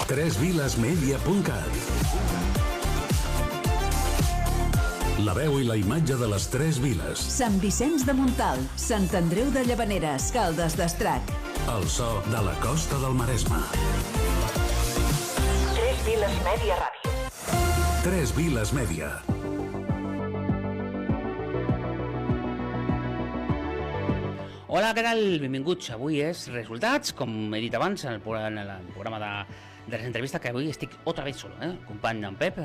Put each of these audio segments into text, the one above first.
3vilasmedia.cat. La veu i la imatge de les Tres Viles. Sant Vicenç de Montalt, Sant Andreu de Llavaneres, Caldes d'Estrac. El so de la costa del Maresme. Tres Viles Mèdia Ràdio. Tres Viles Mèdia. Hola, què tal? Benvinguts. Avui és resultats, com he dit abans, en el programa de les entrevistas, que avui estic otra vez solo, company d'en Pep.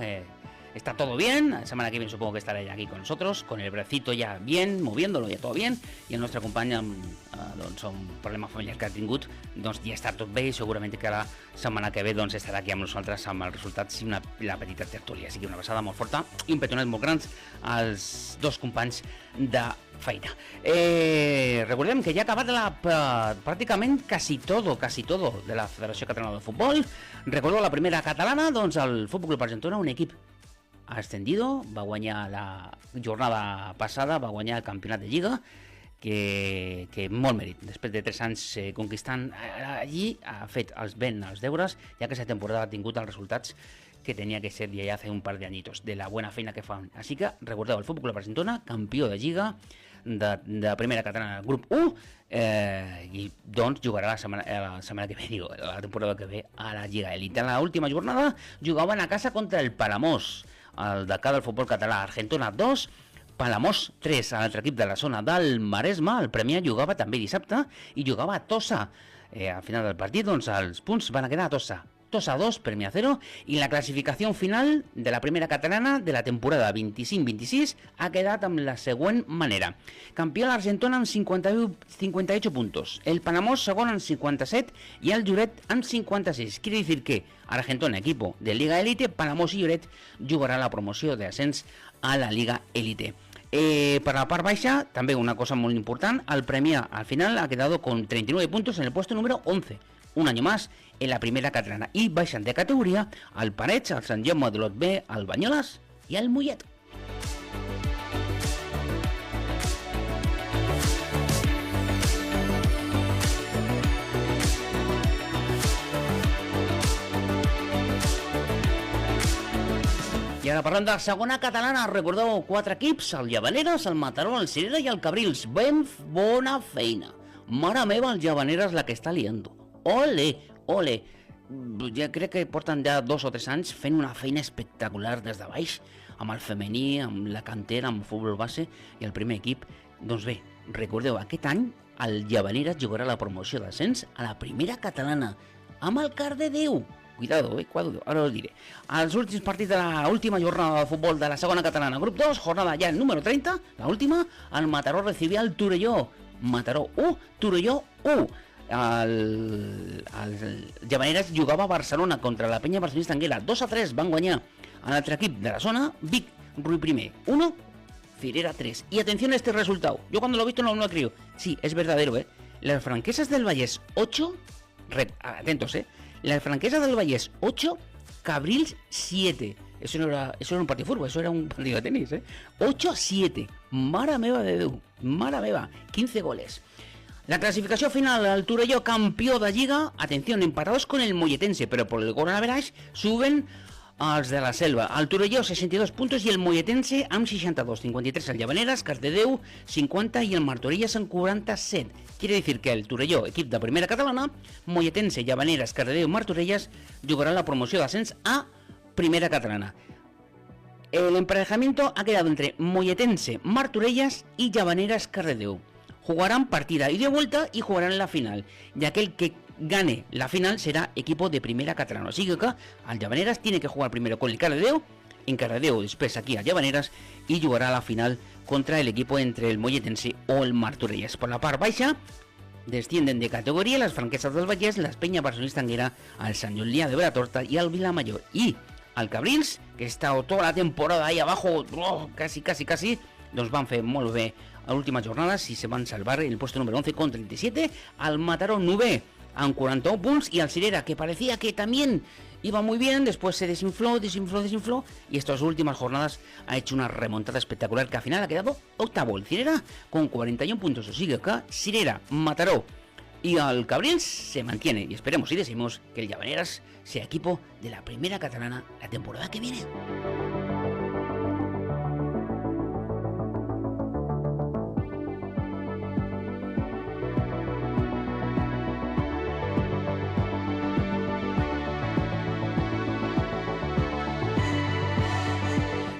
Está todo bien, la semana que viene supongo que estaré aquí con nosotros, con el bracito ya bien, moviéndolo, ya todo bien, i el nostre company doncs, un problema familiar que ha tingut, doncs ja està tot bé i segurament que la setmana que ve doncs, estarà aquí amb nosaltres amb els resultats i la petita tertúlia. Així que una passada molt forta i un petonat molt grans als dos companys de feina. Recordem que ja ha acabat pràcticament quasi todo de la Federació Catalana de Futbol. Recordo la primera catalana, doncs el Futbol Club Argentona, un equip ascendido, va guanyar la jornada passada, va guanyar el campionat de Lliga, que molt mèrit. Després de 3 anys conquistant allí, ha fet els deures, ja que aquesta temporada ha tingut els resultats que tenia que ser ja hace un par de añitos, de la buena feina que fan. Així que recordeu, el Futbol Club Argentona, campió de Lliga, de primera catalana, grup 1, i doncs jugarà la setmana que ve, la temporada que ve, a la Lliga Elite. En l'última jornada jugaven a casa contra el Palamós, el decà del futbol català. Argentona 2, Palamós 3, l'altre equip de la zona del Maresme. El Premià jugava també dissabte i jugava a Tossa. Al final del partit, doncs, els punts van a quedar a Tossa 2, Premià 0, i la classificació final de la primera catalana de la temporada 25-26 ha quedat amb la següent manera. Campió l'Argentona amb 58 puntos, el Palamós segon amb 57 i el Lloret amb 56. Quiere decir que Argentona, equipo de Liga Elite, Palamós i Lloret jugarà la promoció de ascens a la Liga Elite. Per la part baixa, també una cosa molt important, el Premià al final ha quedado con 39 puntos en el puesto número 11. Un año más en la primera catalana, y baixan de categoría al Parets, al Sant Jaume de l'Ot B, al Banyoles i al Mollet. I ara parlem de la segona catalana. Recordeu 4 equips, el Llavaneres, el Mataró, el Cirera i el Cabrils. Ben bona feina. Mare meva, el Llavaneres la que està liando. Ole, ole. Ja crec que porten ja 2 o 3 anys fent una feina espectacular des de baix, amb el femení, amb la cantera, amb el futbol base i el primer equip. Doncs bé, recordeu, aquest any el Llavaneres jugarà la promoció d'ascens a la primera catalana amb el Cardedeu. Cuidado, ara us diré. Els últims partits de l'última jornada de futbol de la segona catalana, grup 2, jornada ja número 30, l'última, el Mataró recibia el Torelló. Mataró 1, Torelló 1. El Llavaneres jugava a Barcelona contra la Penya Barcelonista Anguera. 2-3 van guanyar a l'altre equip de la zona, Vic Ruy primer 1, Cirera 3. Y atención a este resultado. Yo cuando lo he visto no lo creo. Sí, es verdadero, Las Franquesas del Vallès 8, atentos, Las Franquesas del Vallès 8, Cabrils 7. Eso no era un partido de fútbol, eso era un partido de tenis, 8-7. Mare meva de Déu, mare meva, 15 goles. La clasificación final, el Torelló campeón de Liga, atención, empatados con el Molletense, pero por el gol average suben els de la Selva. El Torelló 62 puntos y el Molletense amb 62, 53 el Llavaneres, Cardedeu 50 y el Martorelles amb 47. Quiere decir que el Torelló, equip de primera catalana, Molletense, Llavaneres, Cardedeu, Martorelles jugarán la promoció d'ascens a primera catalana. El emparejamiento ha quedado entre Molletense, Martorelles y Llavaneres, Cardedeu. Jugarán partida y de vuelta y jugarán la final, y aquel que gane la final será equipo de primera catalana. Así que acá el Llavaneres tiene que jugar primero con el Cardedeu, en Cardedeu después aquí a Llavaneres, y jugará la final contra el equipo entre el Molletense o el Martorelles. Por la part baixa descienden de categoría las Franquesas del Vallès, las Penya Barcelonista Anguera, al Sant Julià de Vilatorta y al Vilamayor. Y al Cabrils, que está toda la temporada ahí abajo, casi, doncs van fer molt bé a l'última jornada y se van salvar en el puesto número 11 con 37, al Mataró 9 con 41 puntos, y al Cirera, que parecía que también iba muy bien, después se desinfló, y estas últimas jornadas ha hecho una remontada espectacular que al final ha quedado octavo. El Cirera con 41 puntos, o sigue acá, Cirera, Mataró, Y el Cabrils se mantiene y esperemos y decimos que el Llavaneras sea equipo de la primera catalana la temporada que viene.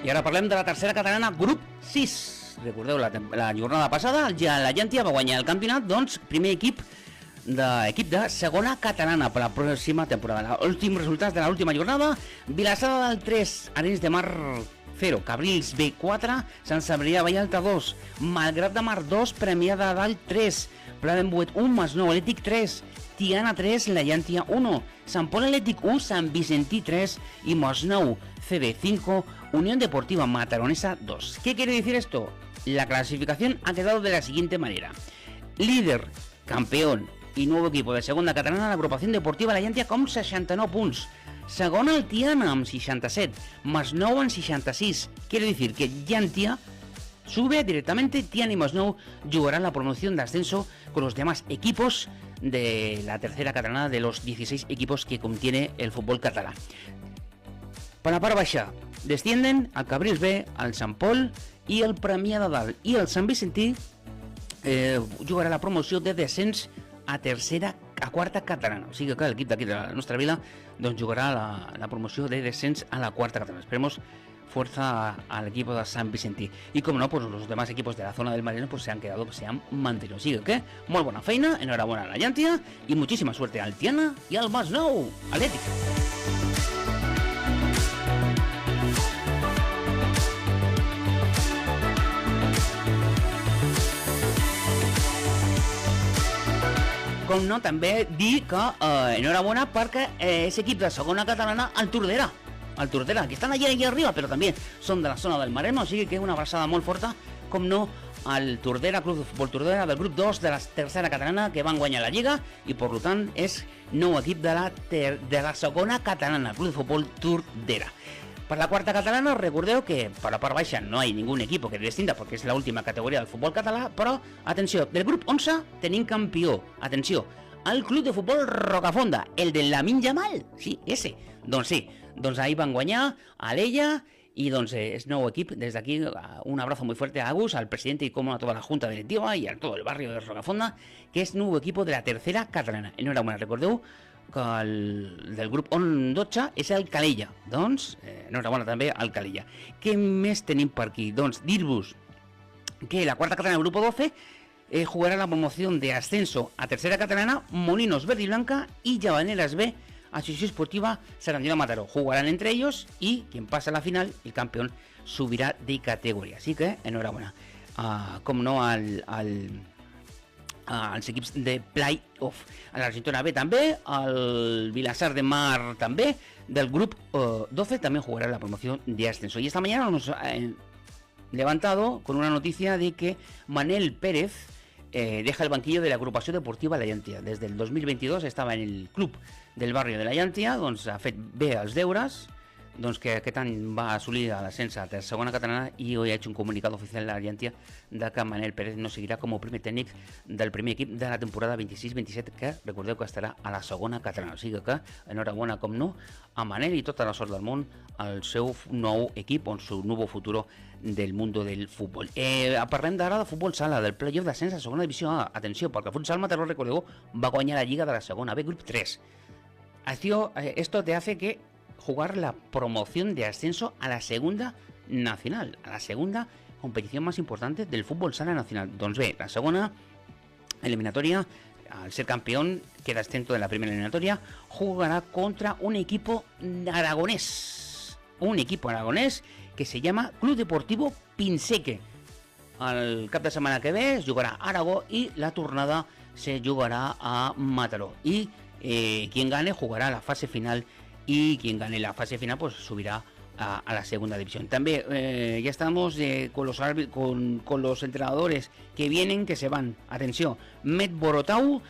I ara parlem de la tercera catalana, grup 6. Recordeu, la jornada passada ja la Llàntia va guanyar el campionat, doncs primer equip de segona catalana per la pròxima temporada. Els últims resultats de l'última jornada: Vilassar del 3, Arenys de Mar 0, Cabrils B 4, Sant Cebrià Vallalta 2, Malgrat de Mar 2, Premià de Dalt 3, Pla d'Embuet 1, Masnou Atlètic 3, Tiana 3, La Llàntia 1, Sant Pol Atlètic 1, Sant Vicentí 3 y Masnou CB 5, Unión Deportiva Mataronesa 2. ¿Qué quiere decir esto? La clasificación ha quedado de la siguiente manera: líder, campeón y nuevo equipo de segunda catalana, la agrupación deportiva La Llàntia con 69 punts. Segona el Tiana amb 67, Masnou amb 66. Quiere decir que Llàntia sube directamente, Tiana y Masnou jugarán la promoción de ascenso con los demás equipos de la tercera catalana, de los 16 equipos que contiene el fútbol catalán. Per la part baixa, descienden el Cabrils B, el Sant Pol i el Premià de Dalt. I el Sant Vicentí jugarà la promoció de descens a quarta catalana. O sigui que l'equip d'aquí de la nostra vila doncs jugarà la promoció de descens a la quarta catalana. Esperemos fuerza al equipo de San Vicentí. Y como no, pues los demás equipos de la zona del Mariano pues se han quedado, pues se han mantenido. Así que muy buena feina, enhorabuena a la Llàntia y muchísima suerte al Tiana y al Masnou Atlètic. Com no, també dir que enhorabona perquè és equip de segona catalana al Tordera, que estan allà arriba, però també són de la zona del Maresme, o sigui que una abraçada molt forta, com no, al Tordera, Club de Futbol Tordera, del grup 2 de la tercera catalana, que van guanyar la Lliga, i per tant és nou equip de la segona catalana, Club de Futbol Tordera. Per la quarta catalana, recordeu que per la part baixa no hi ha ningú equip que destinda perquè és l'última categoria del futbol català, però, atenció, del grup 11 tenim campió, atenció, el Club de Futbol Rocafonda, el de Lamine Yamal, sí, ese, doncs sí, doncs ahir van guanyar a l'Ella y doncs es nuevo equipo. Desde aquí un abrazo muy fuerte a Agus, al presidente y como a toda la junta directiva y a todo el barrio de Rocafonda, que es nuevo equipo de la tercera catalana. Enhorabona, recordeu que del grup 12 és el Calella. Doncs, enhorabona també al Calella. Què més tenim per aquí? Doncs dir-vos que la quarta catalana del grupo 12 jugará la promoción de ascenso a tercera catalana Molinos Verde y Blanca y Llavaneras B, Asociación Esportiva Sarandino Mataró. Jugarán entre ellos y quien pasa a la final, el campeón, subirá de categoría. Así que enhorabona. Com no, als equips de play-off. A l'Argentona B també, al Vilassar de Mar també, del grup 12 también jugará la promoción de ascenso. Y esta mañana nos levantado con una noticia de que Manel Pérez deja el banquillo de la agrupació deportiva La Llàntia. Des del 2022 estava en el club del barri de La Llàntia, doncs ha fet bé els deures, doncs que aquest any va assolir l'ascens a la segona catalana i hoy ha hecho un comunicado oficial de La Llàntia de que Manel Pérez no seguirà com a primer tècnic del primer equip de la temporada 26-27, que recordeu que estarà a la segona catalana. O sigui que enhorabona, com no, a Manel i tota la sort del món al seu nou equip, o seu nou futur del mundo del fútbol. Parlem d'ara de futbol sala, del playoff d'ascens a segona divisió A. Atenció, perquè el futsal Mataró, recordeu, va guanyar la Lliga de la segona B, grup 3. Esto te hace que jugar la promoción de ascenso a la segunda nacional, a la segunda competición más importante del fútbol sala nacional. Doncs bé, la segona eliminatoria, al ser campeón, queda exento de la primera eliminatoria, jugará contra un equipo aragonés. Un equipo aragonés que se llama Club Deportivo Pinseque. El cap de setmana que ve es jugarà a Aragó i la tornada se jugarà a Mataró. Y quien gane jugará la fase final y quien gane la fase final pues subirá a la segunda división. También ya estamos con los entrenadores que vienen, que se van. Atenció, Met Borotau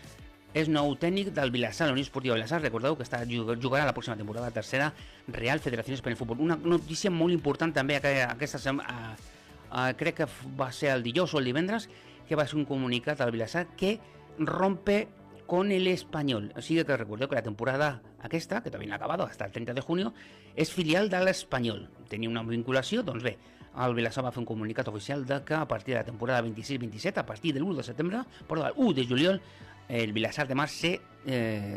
és nou tècnic del Vilassar, la Unió Esportiva Vilassar. Recordeu que jugarà la pròxima temporada a tercera Real Federación Española de Fútbol. Una notícia molt important també aquesta setmana, crec que va ser el dijous o el divendres, que va ser un comunicat al Vilassar que rompe con el Espanyol. O sigui que recordeu que la temporada aquesta, que todavía no ha acabado hasta el 30 de junio, és filial de l'Espanyol. Tenia una vinculació, doncs bé, el Vilassar va fer un comunicat oficial de que a partir de la temporada 26-27, a partir del 1 de setembre, perdón, el 1 de juliol, el Vilassar de Mar se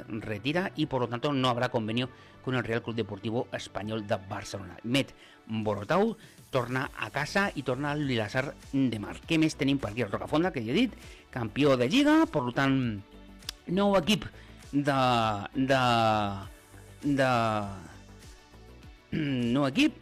retira y por lo tanto no habrá convenio con el Real Club Deportivo Espanyol de Barcelona. Met Borotau torna a casa i torna al Vilassar de Mar. Què més tenim per aquí? El Rocafonda, que ja he dit, campió de Lliga, per tant, nou equip nou equip.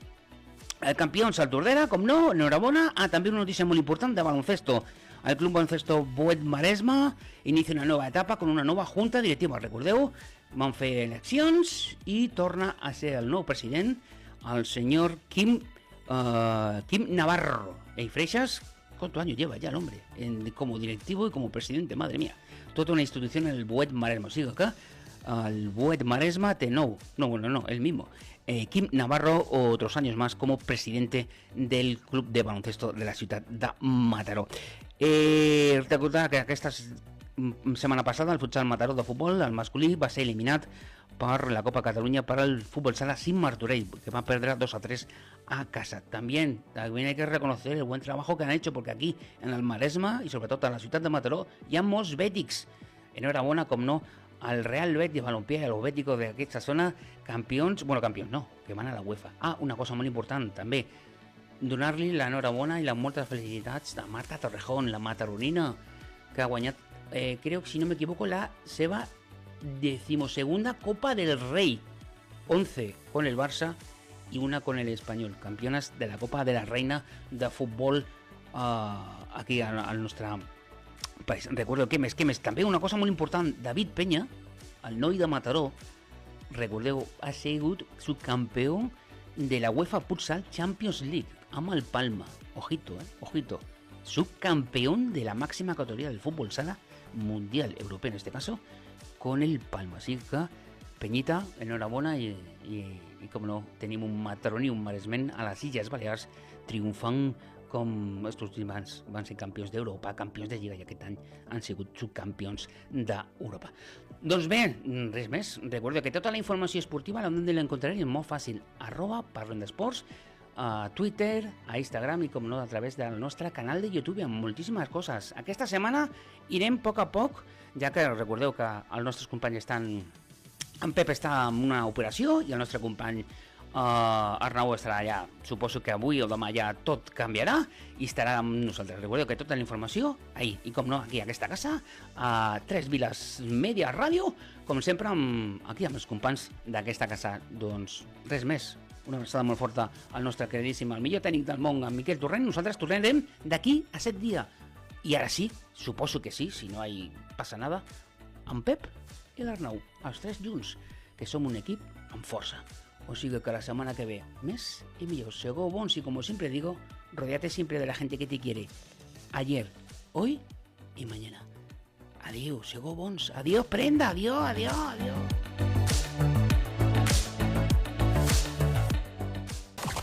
El campió Sal Tordera, com no, enhorabona. També una notícia molt important de baloncesto. El Club Baloncesto Boet Maresme inicia una nova etapa con una nova junta directiva. Recordeu, van fer eleccions i torna a ser el nou president el senyor Quim Navarro. Y Freixas, ¿cuántos años lleva ya el hombre como directivo y como presidente? Madre mía. Toda una institución en el Boet Maresme. Sigo acá. El Boet Maresme té no, el mismo. Quim Navarro, otros años más como presidente del Club de Baloncesto de la ciutat de Mataró. Recordar que aquesta setmana passada el futsal Mataró de futbol, el masculí, va ser eliminat per la Copa Catalunya para el fútbol sala sin Martorell, que va a perder 2-3 a casa. También hay que reconocer el buen trabajo que han hecho, porque aquí en el Maresme y sobre todo en la ciutat de Mataró hi ha molts bètics. Enhorabona, com no, al Real Betis Balompié i a los béticos d'aquesta zona, campions no, que van a la UEFA. Una cosa molt important també, donar-li l'enhorabona i les moltes felicitats de Marta Torrejón, la mataronina, que ha guanyat, creo que si no me equivoco, la seva 12ª Copa del Rey, 11 con el Barça y una con el Espanyol, campeonas de la Copa de la Reina de futbol aquí al nostre país. Recordo que més, també una cosa molt important, David Peña, el noi de Mataró, recordeu, ha sigut subcampeó de la UEFA Futsal Champions League amb el Palma, ojito, subcampeón de la máxima categoría del fútbol sala mundial, europeo en este caso, con el Palma. Así que Peñita, enhorabona i com no, tenim un mataroní, un maresment a les Illes Balears triomfant com estos últims van ser campions d'Europa, campions de Lliga, i aquest any han sigut subcampions d'Europa. Doncs bé, res més. Recordeu que tota la informació esportiva l'encontrareu molt fàcil, @parlemdesports, a Twitter, a Instagram i, com no, a través del nostre canal de YouTube, amb moltíssimes coses. Aquesta setmana irem a poc a poc, ja que recordeu que els nostres companys estan... En Pep està en una operació i el nostre company Arnau estarà allà. Suposo que avui o demà ja tot canviarà i estarà amb nosaltres. Recordeu que tota la informació ahí, i com no, aquí a aquesta casa, a Tres Viles Media Ràdio, com sempre aquí amb els companys d'aquesta casa. Doncs res més, una abraçada molt forta al nostre queridíssim, el millor tècnic del món, en Miquel Torrent. Nosaltres tornarem d'aquí a 7 dies. I ara sí, suposo que sí, si no passa nada, amb Pep i l'Arnau, els tres junts, que som un equip amb força. O sigui que la semana que ve, més y millor. Sego bons y, como siempre digo, rodeate siempre de la gente que te quiere. Ayer, hoy y mañana. Adiós, sego bons. Adiós, prenda. Adiós.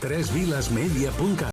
tresvilasmedia.cat